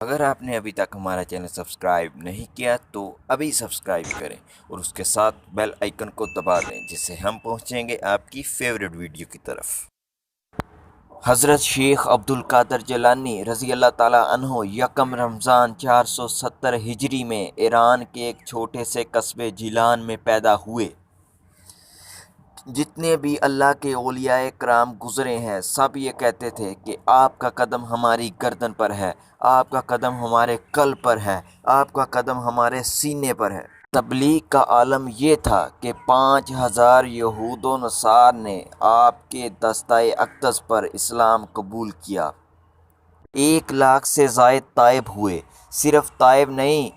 اگر آپ نے ابھی تک ہمارا چینل سبسکرائب نہیں کیا تو ابھی سبسکرائب کریں اور اس کے ساتھ بیل آئیکن کو دبا دیں، جس سے ہم پہنچیں گے آپ کی فیوریٹ ویڈیو کی طرف۔ حضرت شیخ عبد القادر جیلانی رضی اللہ تعالیٰ عنہ یکم رمضان 470 ہجری میں ایران کے ایک چھوٹے سے قصبے جیلان میں پیدا ہوئے۔ جتنے بھی اللہ کے اولیاء کرام گزرے ہیں سب یہ کہتے تھے کہ آپ کا قدم ہماری گردن پر ہے، آپ کا قدم ہمارے قلب پر ہے، آپ کا قدم ہمارے سینے پر ہے۔ تبلیغ کا عالم یہ تھا کہ 5000 یہود و نصارا نے آپ کے دستہ اقدس پر اسلام قبول کیا۔ 1 لاکھ سے زائد تائب ہوئے۔ صرف تائب نہیں،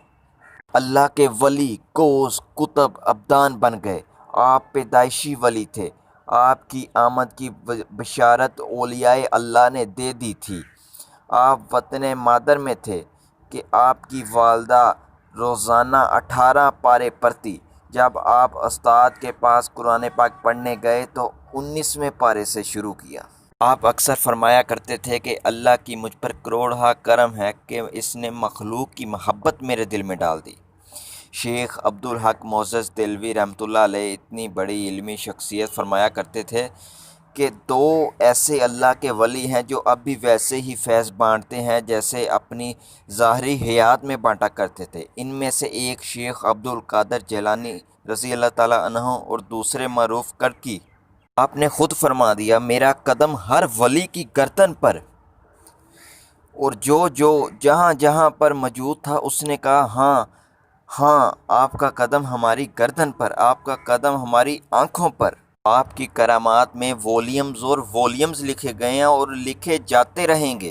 اللہ کے ولی، غوث، قطب، ابدال بن گئے۔ آپ پیدائشی ولی تھے۔ آپ کی آمد کی بشارت اولیاء اللہ نے دے دی تھی۔ آپ وطن مادر میں تھے کہ آپ کی والدہ روزانہ 18 پارے پڑھتی۔ جب آپ استاد کے پاس قرآن پاک پڑھنے گئے تو 19ویں پارے سے شروع کیا۔ آپ اکثر فرمایا کرتے تھے کہ اللہ کی مجھ پر کروڑہا کرم ہے کہ اس نے مخلوق کی محبت میرے دل میں ڈال دی۔ شیخ عبدالحق معزز دہلوی رحمۃ اللہ علیہ اتنی بڑی علمی شخصیت فرمایا کرتے تھے کہ 2 ایسے اللہ کے ولی ہیں جو اب بھی ویسے ہی فیض بانٹتے ہیں جیسے اپنی ظاہری حیات میں بانٹا کرتے تھے۔ ان میں سے ایک شیخ عبد القادر جیلانی رضی اللہ تعالیٰ عنہ اور دوسرے معروف کرکی۔ آپ نے خود فرما دیا، میرا قدم ہر ولی کی گردن پر، اور جو جہاں جہاں پر موجود تھا اس نے کہا ہاں ہاں، آپ کا قدم ہماری گردن پر، آپ کا قدم ہماری آنکھوں پر۔ آپ کی کرامات میں ولیومز اور ولیومز لکھے گئے ہیں اور لکھے جاتے رہیں گے۔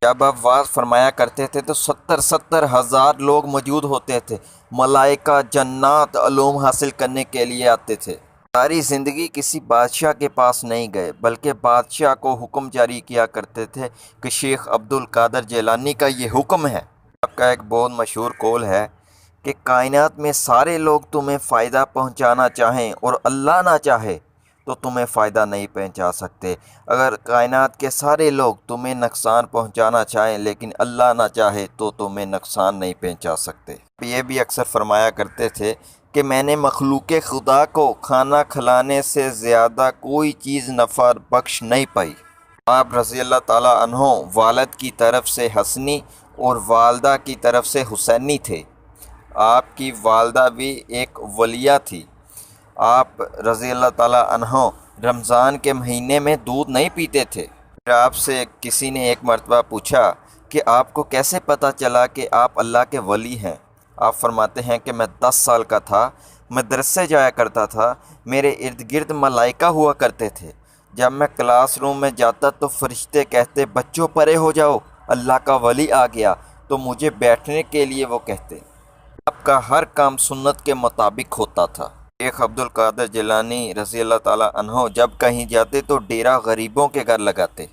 جب آپ واز فرمایا کرتے تھے تو 70 ہزار لوگ موجود ہوتے تھے۔ ملائکہ جنات علوم حاصل کرنے کے لیے آتے تھے۔ ساری زندگی کسی بادشاہ کے پاس نہیں گئے، بلکہ بادشاہ کو حکم جاری کیا کرتے تھے کہ شیخ عبد القادر جیلانی کا یہ حکم ہے۔ آپ کا ایک بہت مشہور قول ہے کہ کائنات میں سارے لوگ تمہیں فائدہ پہنچانا چاہیں اور اللہ نہ چاہے تو تمہیں فائدہ نہیں پہنچا سکتے۔ اگر کائنات کے سارے لوگ تمہیں نقصان پہنچانا چاہیں لیکن اللہ نہ چاہے تو تمہیں نقصان نہیں پہنچا سکتے۔ یہ بھی اکثر فرمایا کرتے تھے کہ میں نے مخلوق خدا کو کھانا کھلانے سے زیادہ کوئی چیز نفع بخش نہیں پائی۔ آپ رضی اللہ تعالیٰ عنہ والد کی طرف سے حسنی اور والدہ کی طرف سے حسینی تھے۔ آپ کی والدہ بھی ایک ولیہ تھی۔ آپ رضی اللہ تعالیٰ عنہ رمضان کے مہینے میں دودھ نہیں پیتے تھے۔ پھر آپ سے کسی نے ایک مرتبہ پوچھا کہ آپ کو کیسے پتہ چلا کہ آپ اللہ کے ولی ہیں؟ آپ فرماتے ہیں کہ میں 10 سال کا تھا، مدرسے جایا کرتا تھا، میرے ارد گرد ملائکہ ہوا کرتے تھے۔ جب میں کلاس روم میں جاتا تو فرشتے کہتے بچوں پرے ہو جاؤ، اللہ کا ولی آ گیا، تو مجھے بیٹھنے کے لیے وہ کہتے۔ آپ کا ہر کام سنت کے مطابق ہوتا تھا۔ شیخ عبد القادر جیلانی رضی اللہ تعالیٰ عنہ جب کہیں جاتے تو ڈیرا غریبوں کے گھر لگاتے۔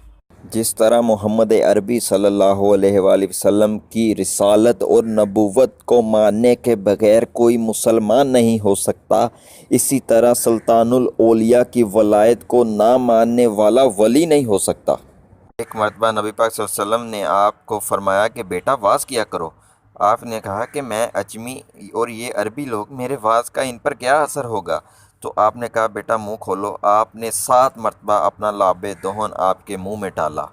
جس طرح محمد عربی صلی اللہ علیہ وآلہ وسلم کی رسالت اور نبوت کو ماننے کے بغیر کوئی مسلمان نہیں ہو سکتا، اسی طرح سلطان الاولیاء کی ولایت کو نہ ماننے والا ولی نہیں ہو سکتا۔ ایک مرتبہ نبی پاک صلی اللہ علیہ وسلم نے آپ کو فرمایا کہ بیٹا واز کیا کرو۔ آپ نے کہا کہ میں اجمی اور یہ عربی لوگ، میرے واز کا ان پر کیا اثر ہوگا؟ تو آپ نے کہا بیٹا منہ کھولو۔ آپ نے 7 مرتبہ اپنا لعاب دہن آپ کے منہ میں ڈالا۔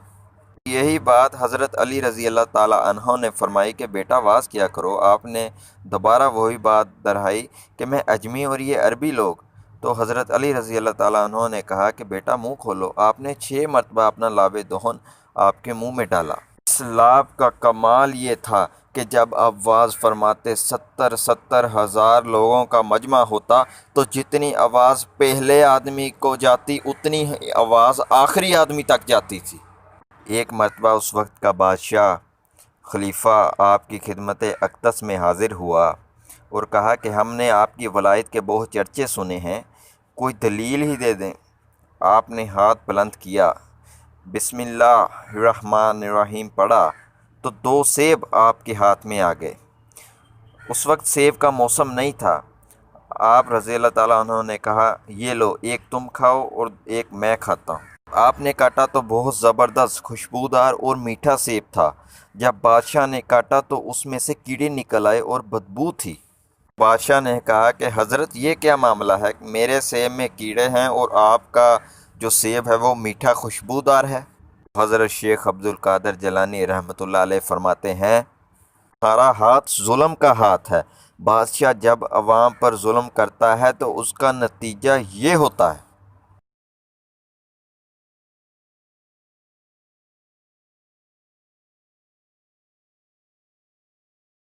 یہی بات حضرت علی رضی اللہ تعالیٰ عنہ نے فرمائی کہ بیٹا واز کیا کرو۔ آپ نے دوبارہ وہی بات دہرائی کہ میں اجمی اور یہ عربی لوگ، تو حضرت علی رضی اللہ تعالیٰ عنہ نے کہا کہ بیٹا منہ کھولو۔ آپ نے 6 مرتبہ اپنا لعاب دہن آپ کے منہ میں ڈالا۔ اس لعاب کا کمال یہ تھا کہ جب آپ واز فرماتے 70 ہزار لوگوں کا مجمع ہوتا تو جتنی آواز پہلے آدمی کو جاتی اتنی آواز آخری آدمی تک جاتی تھی۔ ایک مرتبہ اس وقت کا بادشاہ خلیفہ آپ کی خدمت اقدس میں حاضر ہوا اور کہا کہ ہم نے آپ کی ولایت کے بہت چرچے سنے ہیں، کوئی دلیل ہی دے دیں۔ آپ نے ہاتھ بلند کیا، بسم اللہ الرحمن الرحیم پڑھا تو 2 سیب آپ کے ہاتھ میں آ گئے۔ اس وقت سیب کا موسم نہیں تھا۔ آپ رضی اللہ تعالیٰ عنہ نے کہا یہ لو، ایک تم کھاؤ اور ایک میں کھاتا ہوں۔ آپ نے کاٹا تو بہت زبردست خوشبودار اور میٹھا سیب تھا۔ جب بادشاہ نے کاٹا تو اس میں سے کیڑے نکل آئے اور بدبو تھی۔ بادشاہ نے کہا کہ حضرت یہ کیا معاملہ ہے، میرے سیب میں کیڑے ہیں اور آپ کا جو سیب ہے وہ میٹھا خوشبودار ہے۔ حضرت شیخ عبد القادر جیلانی رحمۃ اللہ علیہ فرماتے ہیں، ہمارا ہاتھ ظلم کا ہاتھ ہے۔ بادشاہ جب عوام پر ظلم کرتا ہے تو اس کا نتیجہ یہ ہوتا ہے